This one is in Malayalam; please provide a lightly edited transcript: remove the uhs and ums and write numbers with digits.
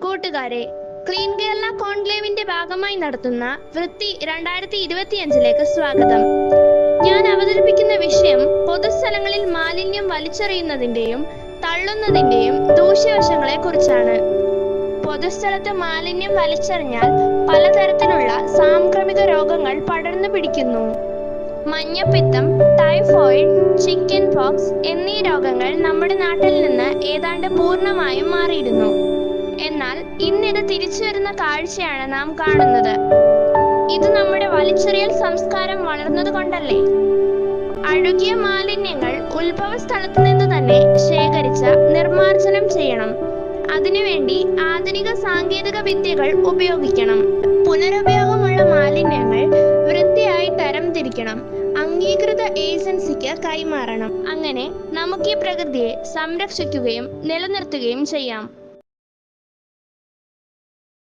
കൂട്ടുകാരെ, ക്ലീൻ കേരള കോൺക്ലേവിന്റെ ഭാഗമായി നടത്തുന്ന വൃത്തി 2025 സ്വാഗതം. ഞാൻ അവതരിപ്പിക്കുന്ന വിഷയം പൊതുസ്ഥലങ്ങളിൽ മാലിന്യം വലിച്ചെറിയുന്നതിന്റെയും തള്ളുന്നതിന്റെയും ദൂഷ്യവശങ്ങളെ കുറിച്ചാണ്. പൊതുസ്ഥലത്ത് മാലിന്യം വലിച്ചെറിഞ്ഞാൽ പലതരത്തിലുള്ള സാംക്രമിക രോഗങ്ങൾ പടർന്നു പിടിക്കുന്നു. മഞ്ഞപ്പിത്തം, ടൈഫോയിഡ്, ചിക്കൻ പോക്സ് എന്നീ രോഗങ്ങൾ നമ്മുടെ നാട്ടിൽ നിന്ന് ഏതാണ്ട് പൂർണ്ണമായും മാറിയിരുന്നു. എന്നാൽ ഇന്നിത് തിരിച്ചു വരുന്ന കാഴ്ചയാണ് നാം കാണുന്നത്. ഇത് നമ്മുടെ വലിച്ചെറിയൽ സംസ്കാരം വളർന്നതുകൊണ്ടല്ലേ? അഴുകിയ മാലിന്യങ്ങൾ ഉത്ഭവ സ്ഥലത്തു നിന്ന് തന്നെ ശേഖരിച്ച് നിർമ്മാർജ്ജനം ചെയ്യണം. അതിനുവേണ്ടി ആധുനിക സാങ്കേതിക വിദ്യകൾ ഉപയോഗിക്കണം. പുനരുപയോഗമുള്ള മാലിന്യങ്ങൾ വൃത്തിയായി തരംതിരിക്കണം, അംഗീകൃത ഏജൻസിക്ക് കൈമാറണം. അങ്ങനെ നമുക്ക് ഈ പ്രകൃതിയെ സംരക്ഷിക്കുകയും നിലനിർത്തുകയും ചെയ്യാം.